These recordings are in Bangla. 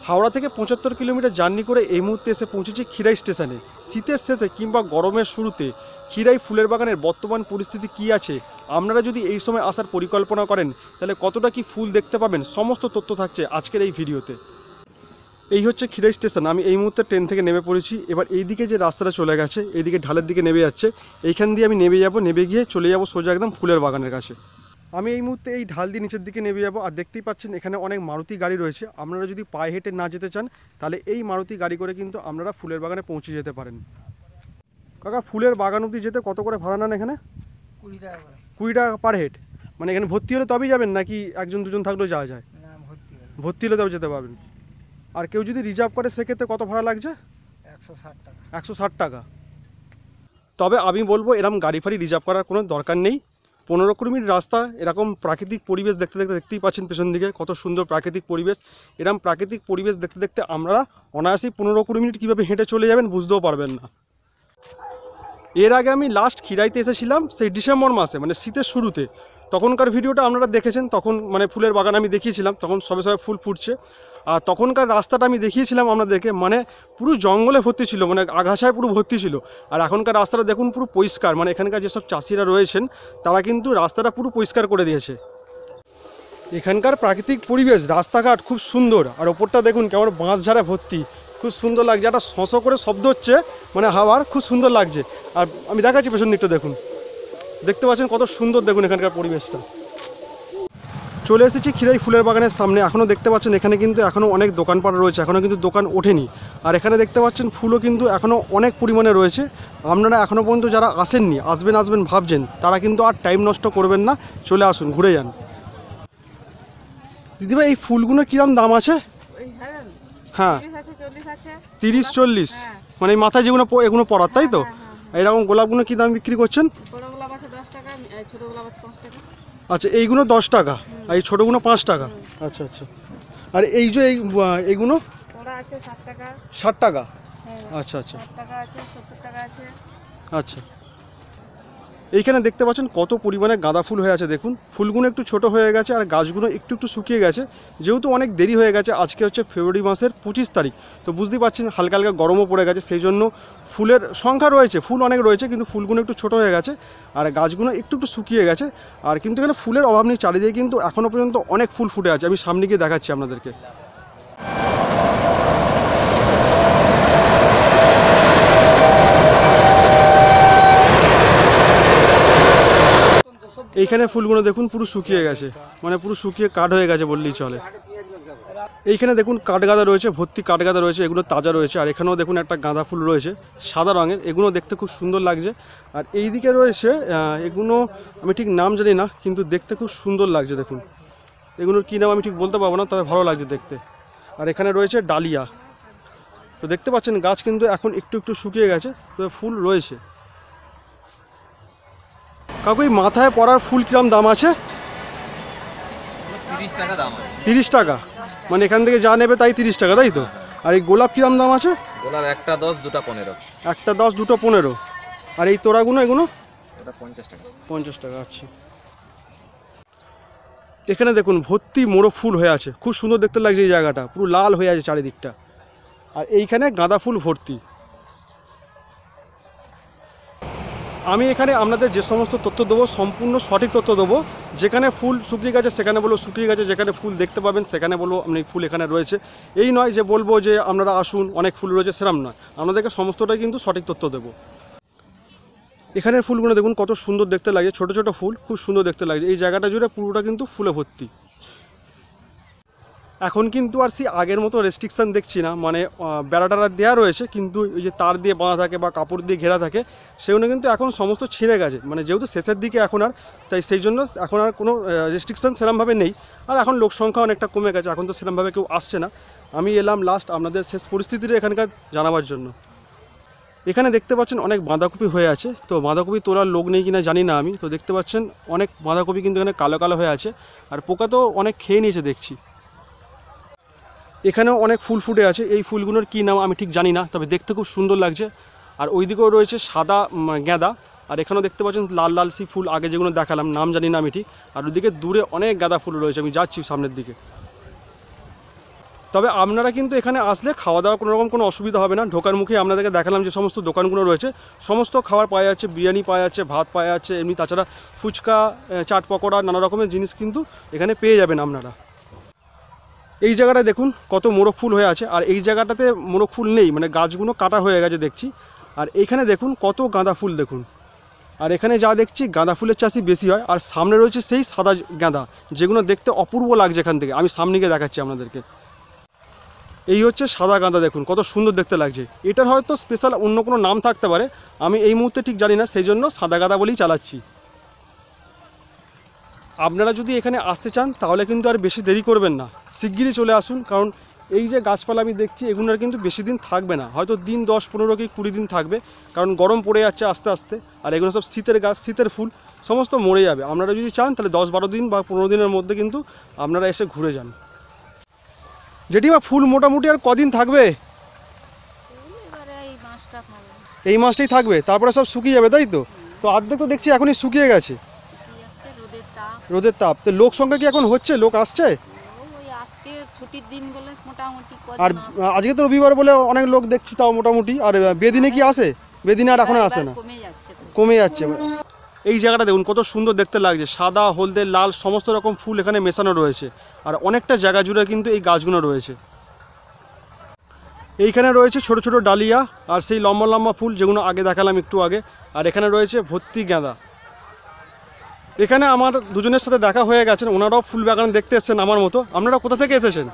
হাওড়া থেকে ৭৫ কিলোমিটার জার্নি করে এই মুহূর্তে এসে পৌঁছেছি খিরাই স্টেশনে। শীতের শেষে কিংবা গরমের শুরুতে খিরাই ফুলের বাগানের বর্তমান পরিস্থিতি কী আছে, আপনারা যদি এই সময় আসার পরিকল্পনা করেন তাহলে কতটা কি ফুল দেখতে পাবেন, সমস্ত তথ্য থাকছে আজকের এই ভিডিওতে। এই হচ্ছে খিরাই স্টেশন। আমি এই মুহূর্তে ট্রেন থেকে নেমে পড়েছি। এবার এইদিকে যে রাস্তাটা চলে গেছে, এইদিকে ঢালের দিকে নেমে যাচ্ছে, এইখান দিয়ে আমি নেমে যাব, নেমে গিয়ে চলে যাব সোজা একদম ফুলের বাগানের কাছে। আমি এই মুহূর্তে এই ঢাল দিয়ে নিচের দিকে নেমে যাবো। আর দেখতেই পাচ্ছেন এখানে অনেক মারুতি গাড়ি রয়েছে। আপনারা যদি পায়ে হেঁটে না যেতে চান তাহলে এই মারুতি গাড়ি করে কিন্তু আপনারা ফুলের বাগানে পৌঁছে যেতে পারেন। কাকা, ফুলের বাগান অবধি যেতে কত করে ভাড়া নেন এখানে? 20 টাকা করে। 20 টাকা পার হেড। মানে এখানে ভর্তি হলে তবেই যাবেন নাকি একজন দুজন থাকলেও যাওয়া যায়? না, ভর্তি হলে তবে যেতে পারবেন। আর কেউ যদি রিজার্ভ করে সেক্ষেত্রে কত ভাড়া লাগছে? 160 টাকা। 160 টাকা। তবে আমি বলবো এরকম গাড়ি ফাড়ি রিজার্ভ করার কোনো দরকার নেই। 15 মিনিট রাস্তা, এরকম প্রাকৃতিক পরিবেশ দেখতে দেখতে, দেখতেই পাচ্ছেন পেছন দিকে কত সুন্দর প্রাকৃতিক পরিবেশ। এরকম প্রাকৃতিক পরিবেশ দেখতে দেখতে আমরা অনায়াসেই 15-20 মিনিট কীভাবে হেঁটে চলে যাবেন বুঝতেও পারবেন না। এর আগে আমি লাস্ট খিরাইতে এসেছিলাম সেই ডিসেম্বর মাসে, মানে শীতের শুরুতে। তখনকার ভিডিওটা আপনারা দেখেছেন, তখন মানে ফুলের বাগান আমি দেখিয়েছিলাম, তখন সবে সবে ফুল ফুটছে। আর তখনকার রাস্তাটা আমি দেখিয়েছিলাম আপনাদেরকে, মানে পুরো জঙ্গলে ভর্তি ছিল, মানে আগাছায় পুরো ভর্তি ছিল। আর এখনকার রাস্তাটা দেখুন পুরো পরিষ্কার, মানে এখানকার যেসব চাষিরা রয়েছেন তারা কিন্তু রাস্তাটা পুরো পরিষ্কার করে দিয়েছে। এখানকার প্রাকৃতিক পরিবেশ, রাস্তাঘাট খুব সুন্দর। আর ওপরটা দেখুন কেমন বাঁশঝাড়ে ভর্তি, খুব সুন্দর লাগছে। একটা শঁ করে শব্দ হচ্ছে, মানে হাওয়ার, খুব সুন্দর লাগছে। আর আমি দেখাচ্ছি পেছন দিকটা দেখুন, দেখতে পাচ্ছেন কত সুন্দর, দেখুন এখানকার পরিবেশটা। চলে এসেছি খিরাই ফুলের বাগানের সামনে। এখনও দেখতে পাচ্ছেন এখানে কিন্তু এখনও অনেক দোকানপাট রয়েছে, এখনও কিন্তু দোকান ওঠেনি। আর এখানে দেখতে পাচ্ছেন ফুলও কিন্তু এখনও অনেক পরিমাণে রয়েছে। আপনারা এখনও পর্যন্ত যারা আসেননি, আসবেন ভাবছেন, তারা কিন্তু আর টাইম নষ্ট করবেন না, চলে আসুন, ঘুরে যান। দিদিভাই, এই ফুলগুলো কীরকম দাম আছে? হ্যাঁ, 30-40। মানে এই মাথায় যেগুলো এগুলো পড়ার, তাই তো? এইরকম গোলাপগুলো কী দাম বিক্রি করছেন? আচ্ছা, এইগুলো 10 টাকা, আর এই ছোটোগুলো 5 টাকা। আচ্ছা আচ্ছা। আর এই যে এইগুলো 60 টাকা। আচ্ছা আচ্ছা আচ্ছা। এইখানে দেখতে পাচ্ছেন কত পরিমাণে গাঁদা ফুল হয়ে আছে। দেখুন ফুলগুলো একটু ছোট হয়ে গেছে আর গাছগুলো একটু একটু শুকিয়ে গেছে, যেহেতু অনেক দেরি হয়ে গেছে। আজকে হচ্ছে ফেব্রুয়ারি মাসের 25 তারিখ, তো বুঝতেই পারছেন হালকা হালকা গরমও পড়ে গেছে, সেই জন্য ফুলের সংখ্যা রয়েছে, ফুল অনেক রয়েছে, কিন্তু ফুলগুলো একটু ছোট হয়ে গেছে আর গাছগুলো একটু একটু শুকিয়ে গেছে। আর কিন্তু এখানে ফুলের অভাব নেই, চারিদিকে কিন্তু এখনও পর্যন্ত অনেক ফুল ফুটে আছে। আমি সামনে গিয়ে দেখাচ্ছি আপনাদেরকে। এইখানে ফুলগুলো দেখুন পুরো শুকিয়ে গেছে, মানে পুরো শুকিয়ে কাঠ হয়ে গেছে বললেই চলে। এইখানে দেখুন কাঠগাঁদা রয়েছে, ভর্তি কাঠগাঁদা রয়েছে, এগুলো তাজা রয়েছে। আর এখানেও দেখুন একটা গাঁদা ফুল রয়েছে সাদা রঙের, এগুলো দেখতে খুব সুন্দর লাগছে। আর এই দিকে রয়েছে এগুলো আমি ঠিক নাম জানি না, কিন্তু দেখতে খুব সুন্দর লাগছে। দেখুন এগুলোর কী নাম আমি ঠিক বলতে পারবো না, তবে ভালো লাগছে দেখতে। আর এখানে রয়েছে ডালিয়া। তো দেখতে পাচ্ছেন গাছ কিন্তু এখন একটু একটু শুকিয়ে গেছে, তবে ফুল রয়েছে। কাকু, এই মাথায় পড়ার ফুল কিরম দাম আছে? 30 টাকা দাম আছে। 30 টাকা, মানে এখান থেকে যা নেবে তাই 30 টাকা, তাই তো? আর এই গোলাপ কিরম দাম আছে? গোলাপ একটা 10, দুটা 15। একটা 10, দুটো 15। আর এই তোড়াগুলো এগুলো? এটা 50 টাকা। 50 টাকা। আচ্ছা। এখানে দেখুন ভর্তি মোড়ো ফুল হয়ে আছে, খুব সুন্দর দেখতে লাগছে এই জায়গাটা, পুরো লাল হয়ে আছে চারিদিকটা। আর এইখানে গাঁদা ফুল ভর্তি। আমি এখানে আপনাদের যে সমস্ত তথ্য দেবো সম্পূর্ণ সঠিক তথ্য দেবো। যেখানে ফুল শুকিয়ে গেছে সেখানে বলবো শুকিয়ে গেছে, যেখানে ফুল দেখতে পাবেন সেখানে বলবো আপনি ফুল এখানে রয়েছে। এই নয় যে বলবো যে আপনারা আসুন অনেক ফুল রয়েছে, সেরকম নয়। আপনাদেরকে সমস্তটাই কিন্তু সঠিক তথ্য দেবো। এখানের ফুলগুলো দেখুন কত সুন্দর দেখতে লাগে, ছোট ছোট ফুল, খুব সুন্দর দেখতে লাগছে। এই জায়গাটা জুড়ে পুরোটা কিন্তু ফুলে ভর্তি। এখন কিন্তু আর সেই আগের মতো রেস্ট্রিকশান দেখছি না, মানে বেড়াটারা দেওয়া রয়েছে, কিন্তু ওই যে তার দিয়ে বাঁধা থাকে বা কাপড় দিয়ে ঘেরা থাকে, সেগুলো কিন্তু এখন সমস্ত ছিঁড়ে গেছে, মানে যেহেতু শেষের দিকে এখন আর, তাই সেই জন্য এখন আর কোনো রেস্ট্রিকশান সেরকমভাবে নেই। আর এখন লোক সংখ্যা অনেকটা কমে গেছে, এখন তো সেরকমভাবে কেউ আসছে না। আমি এলাম লাস্ট আপনাদের শেষ পরিস্থিতিটা এখানকার জানাবার জন্য। এখানে দেখতে পাচ্ছেন অনেক বাঁধাকপি হয়ে আছে, তো বাঁধাকপি তোলার লোক নেই কিনা জানি না আমি, তো দেখতে পাচ্ছেন অনেক বাঁধাকপি কিন্তু এখানে কালো কালো হয়ে আছে, আর পোকা তো অনেক খেয়ে নিয়েছে দেখছি। এখানেও অনেক ফুল ফুটে আছে, এই ফুলগুলোর কী নাম আমি ঠিক জানি না, তবে দেখতে খুব সুন্দর লাগছে। আর ওই দিকেও রয়েছে সাদা গাঁদা, আর এখানেও দেখতে পাচ্ছেন লাল লাল সি ফুল, আগে যেগুলো দেখালাম নাম জানি না আমি ঠিক। আর ওইদিকে দূরে অনেক গাঁদা ফুল রয়েছে, আমি যাচ্ছি সামনের দিকে। তবে আপনারা কিন্তু এখানে আসলে খাওয়া দাওয়া কোনো রকম কোনো অসুবিধা হবে না। ঢোকার মুখে আপনাদেরকে দেখালাম যে সমস্ত দোকানগুলো রয়েছে, সমস্ত খাবার পাওয়া যাচ্ছে, বিরিয়ানি পাওয়া যাচ্ছে, ভাত পাওয়া যাচ্ছে, এমনি তাছাড়া ফুচকা, চাট পকোড়া, নানা রকমের জিনিস কিন্তু এখানে পেয়ে যাবেন আপনারা। এই জায়গাটা দেখুন কত মোরগ ফুল হয়ে আছে, আর এই জায়গাটাতে মোরগ ফুল নেই, মানে গাছগুলো কাটা হয়ে গেছে দেখছি। আর এইখানে দেখুন কত গাঁদা ফুল দেখুন, আর এখানে যা দেখছি গাঁদা ফুলের চাষই বেশি হয়। আর সামনে রয়েছে সেই সাদা গাঁদা, যেগুলো দেখতে অপূর্ব লাগছে এখান থেকে। আমি সামনে গিয়ে দেখাচ্ছি আপনাদেরকে। এই হচ্ছে সাদা গাঁদা, দেখুন কত সুন্দর দেখতে লাগছে। এটার হয়তো স্পেশাল অন্য কোনো নাম থাকতে পারে, আমি এই মুহূর্তে ঠিক জানি না, সেই জন্য সাদা গাঁদা বলেই চালাচ্ছি। আপনারা যদি এখানে আসতে চান তাহলে কিন্তু আর বেশি দেরি করবেন না, শিগগিরই চলে আসুন। কারণ এই যে গাছপালা আমি দেখছি এগুলোর কিন্তু বেশি দিন থাকবে না, হয়তো দিন 10-15 কি 20 দিন থাকবে, কারণ গরম পড়ে যাচ্ছে আস্তে আস্তে। আর এগুলো সব শীতের গাছ, শীতের ফুল, সমস্ত মরে যাবে। আপনারা যদি চান তাহলে 10-12 দিন বা 15 দিনের মধ্যে কিন্তু আপনারা এসে ঘুরে যান। জেঠিমা, ফুল মোটামুটি আর কদিন থাকবে? এই মাসটাই থাকবে, তারপরে সব শুকিয়ে যাবে, তাই তো? তো অর্ধেক তো দেখছি এখনই শুকিয়ে গেছে, রোদের তাপ। তো লোক সংখ্যা কি এখন হচ্ছে, লোক আসছে? ছুটির দিন বলে মোটামুটি। আর আজকে তো রবিবার বলে অনেক লোক দেখছি তাও মোটামুটি। আর বেদিনে কি আসে? বেদিনে আর এখন আসে না, কমে যাচ্ছে। এই জায়গাটা দেখুন কত সুন্দর দেখতে লাগছে, সাদা, হলদে, লাল সমস্ত রকম ফুল এখানে মেশানো রয়েছে। আর অনেকটা জায়গা জুড়ে কিন্তু এই গাছগুলো রয়েছে। এইখানে রয়েছে ছোট ছোট ডালিয়া আর সেই লম্বা লম্বা ফুল যেগুলো আগে দেখালাম একটু আগে। আর এখানে রয়েছে ভর্তি গাঁদা। এখানে আমার দুজনের সাথে দেখা হয়ে গেছেন, ওনারাও ফুল বাগান দেখতে এসেছেন আমার মতো। আপনারা কোথা থেকে এসেছেন?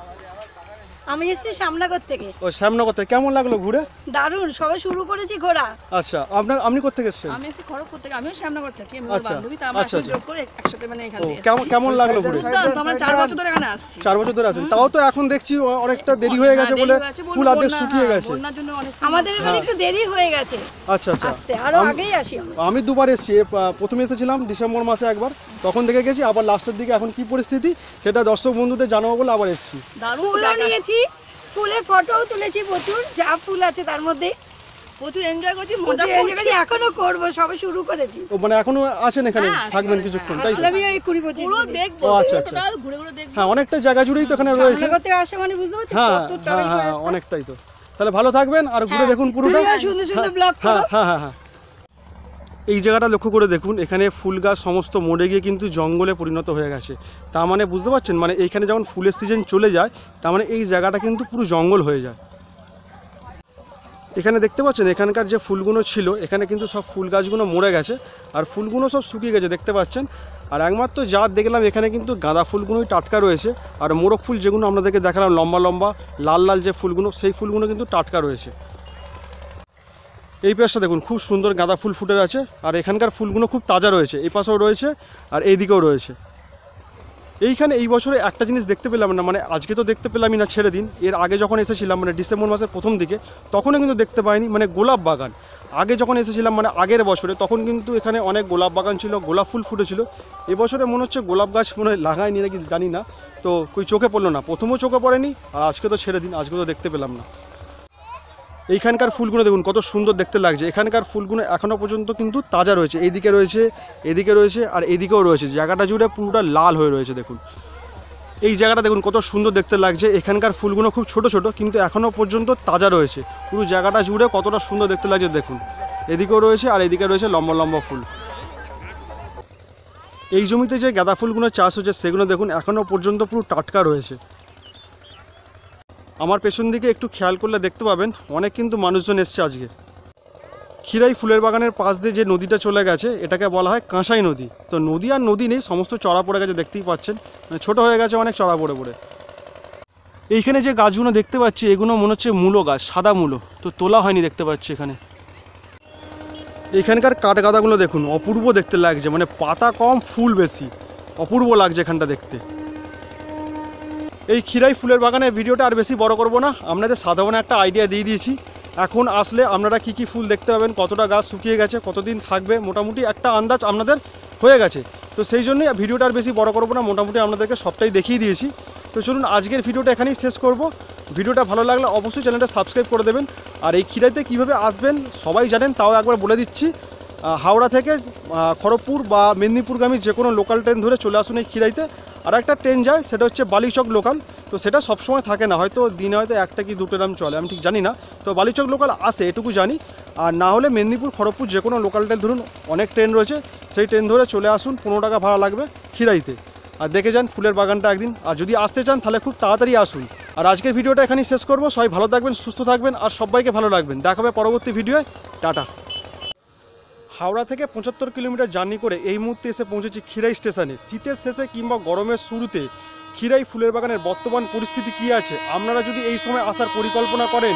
আমি এসেছি শ্যামনগর থেকে। ও, শ্যামনগর থেকে। কেমন লাগলো ঘুরে? দারুণ, সবাই শুরু করেছি ঘোরা। আচ্ছা, আপনি কোথা থেকে এসেছেন? আমি এসেছি খড়গপুর থেকে, আমিও শ্যামনগর থেকে। আমি আচ্ছা, বান্ধবী, তো আমরা আচ্ছা, এখন যোগ করে একসাথে মানে এখানে এসেছি। কেমন লাগলো ঘুরে? দুর্দান্ত, আমরা 4 বছর ধরে এখানে আসছি। 4 বছর ধরে আছেন, তাও তো এখন দেখছি অনেকটা দেরি হয়ে গেছে বলে ফুল অর্ধেক শুকিয়ে গেছে। বন্যার জন্য অনেক আমাদের এখানে একটু দেরি হয়ে গেছে। আচ্ছা আচ্ছা, আসতে আরো আগেই আসি। আমি দুবার এসেছি। প্রথমে এসেছিলাম ডিসেম্বর মাসে একবার, তখন দেখে গেছি। আবার লাস্টের দিকে এখন কি পরিস্থিতি সেটা দর্শক বন্ধুদের জানাবো বলে আবার এসেছি। ফুলও নিয়েছি, ফুলের ফটোও তুলেছি প্রচুর, যা ফুল আছে তার মধ্যে প্রচুর এনজয় করছি, মজা করছি, এখনো করব, সবে শুরু করেছি। ও মানে এখনো আছেন এখানে, থাকবেন কিছুক্ষণ, তাই তো? আমি এই 20-25 পুরো দেখব, টোটাল ঘুরে ঘুরে দেখব। হ্যাঁ, অনেকটা জায়গা জুড়েই তো এখানে রয়েছে। সামনেগতে আসে মানে বুঝতে পারছেন কত চড়াই করে আসছে। অনেকটাই তো। তাহলে ভালো থাকবেন আর ঘুরে দেখুন পুরোটা। সুন্দর সুন্দর ব্লগ করো। হ্যাঁ। এই জায়গাটা লক্ষ্য করে দেখুন, এখানে ফুল গাছ সমস্ত মরে গিয়ে কিন্তু জঙ্গলে পরিণত হয়ে গেছে। তার মানে বুঝতে পারছেন, মানে এইখানে যখন ফুলের সিজন চলে যায় তার মানে এই জায়গাটা কিন্তু পুরো জঙ্গল হয়ে যায়। এখানে দেখতে পাচ্ছেন এখানকার যে ফুলগুলো ছিল, এখানে কিন্তু সব ফুল গাছগুলো মরে গেছে আর ফুলগুলো সব শুকিয়ে গেছে দেখতে পাচ্ছেন। আর একমাত্র যা দেখলাম এখানে কিন্তু গাঁদা ফুলগুলোই টাটকা রয়েছে, আর মোরগ ফুল যেগুলো আপনাদেরকে দেখালাম লম্বা লম্বা লাল লাল যে ফুলগুলো, সেই ফুলগুলো কিন্তু টাটকা রয়েছে। এই পাশটা দেখুন খুব সুন্দর গাঁদা ফুল ফুটে আছে, আর এখানকার ফুলগুলো খুব তাজা রয়েছে। এই পাশেও রয়েছে আর এইদিকেও রয়েছে। এইখানে এই বছরে একটা জিনিস দেখতে পেলাম না, মানে আজকে তো দেখতে পেলামই না, ছেড়ে দিন। এর আগে যখন এসেছিলাম মানে ডিসেম্বর মাসের প্রথম দিকে, তখনও কিন্তু দেখতে পাইনি, মানে গোলাপ বাগান। আগে যখন এসেছিলাম মানে আগের বছরে, তখন কিন্তু এখানে অনেক গোলাপ বাগান ছিল, গোলাপ ফুল ফুটেছিল। এবছরে মনে হচ্ছে গোলাপ গাছ মনে হয় লাগায়নি নাকি জানি না, তো কই চোখে পড়লো না, প্রথমও চোখে পড়েনি, আর আজকে তো ছেড়ে দিন, আজকে তো দেখতে পেলাম না। এইখানকার ফুলগুলো দেখুন কত সুন্দর দেখতে লাগছে। এখানকার ফুলগুলো এখনও পর্যন্ত কিন্তু তাজা রয়েছে। এইদিকে রয়েছে, এদিকে রয়েছে, আর এদিকেও রয়েছে। জায়গাটা জুড়ে পুরোটা লাল হয়ে রয়েছে দেখুন। এই জায়গাটা দেখুন কত সুন্দর দেখতে লাগছে। এখানকার ফুলগুলো খুব ছোট ছোট কিন্তু এখনও পর্যন্ত তাজা রয়েছে। পুরো জায়গাটা জুড়ে কতটা সুন্দর দেখতে লাগছে দেখুন। এদিকেও রয়েছে আর এদিকে রয়েছে লম্বা লম্বা ফুল। এই জমিতে যে গাঁদা ফুলগুলো চাষ হচ্ছে সেগুলো দেখুন এখনও পর্যন্ত পুরো টাটকা রয়েছে। আমার পেছন দিকে একটু খেয়াল করলে দেখতে পাবেন অনেক কিন্তু মানুষজন এসছে আজকে। ক্ষীরাই ফুলের বাগানের পাশ দিয়ে যে নদীটা চলে গেছে এটাকে বলা হয় কাঁসাই নদী। তো নদী আর নদী নেই, সমস্ত চড়া পড়ে গেছে, দেখতেই পাচ্ছেন, মানে ছোটো হয়ে গেছে অনেক চড়া পড়ে পড়ে। এইখানে যে গাছগুলো দেখতে পাচ্ছি এগুলো মনে হচ্ছে মূলো গাছ, সাদা মূলো, তো তোলা হয়নি দেখতে পাচ্ছি এখানে। এখানকার কাঠগাদাগুলো দেখুন অপূর্ব দেখতে লাগছে, মানে পাতা কম ফুল বেশি, অপূর্ব লাগছে এখানটা দেখতে। এই ক্ষীরাই ফুলের বাগানের ভিডিওটা আর বেশি বড় করব না, আপনাদের সাধারণ একটা আইডিয়া দিয়ে দিয়েছি। এখন আসলে আপনারা কি কি ফুল দেখতে পাবেন, কতটা গাছ শুকিয়ে গেছে, কতদিন থাকবে, মোটামুটি একটা আন্দাজ আপনাদের হয়ে গেছে। তো সেই জন্যই ভিডিওটা আর বেশি বড় করব না, মোটামুটি আপনাদেরকে সবটাই দেখিয়ে দিয়েছি। তো চলুন আজকের ভিডিওটা এখানেই শেষ করব। ভিডিওটা ভালো লাগলে অবশ্যই চ্যানেলটা সাবস্ক্রাইব করে দেবেন। আর এই ক্ষীরাইতে কীভাবে আসবেন সবাই জানেন, তাও একবার বলে দিচ্ছি। হাওড়া থেকে খড়গপুর বা মেদিনীপুরগামী যে কোনো লোকাল ট্রেন ধরে চলে আসুন এই ক্ষীরাইতে। আর একটা ট্রেন যায়, সেটা হচ্ছে বালিচক লোকাল। তো সেটা সবসময় থাকে না, হয়তো দিনে হয়তো একটা কি দুটো নাম চলে, আমি ঠিক জানি না। তো বালিচক লোকাল আসে এটুকু জানি। আর না হলে মেদিনীপুর খড়গপুর যে কোনো লোকাল ট্রেন ধরুন, অনেক ট্রেন রয়েছে, সেই ট্রেন ধরে চলে আসুন। 15 টাকা ভাড়া লাগবে খিরাইতে। আর দেখে যান ফুলের বাগানটা একদিন। আর যদি আসতে চান তাহলে খুব তাড়াতাড়ি আসুন। আর আজকের ভিডিওটা এখানেই শেষ করবো। সবাই ভালো থাকবেন, সুস্থ থাকবেন, আর সবাইকে ভালো রাখবেন। দেখা হবে পরবর্তী ভিডিওয়। টাটা। হাওড়া থেকে 75 কিলোমিটার জার্নি করে এই মুহূর্তে এসে পৌঁছেছি খিরাই স্টেশনে। শীতের শেষে কিংবা গরমের শুরুতে খিরাই ফুলের বাগানের বর্তমান পরিস্থিতি কী আছে, আপনারা যদি এই সময় আসার পরিকল্পনা করেন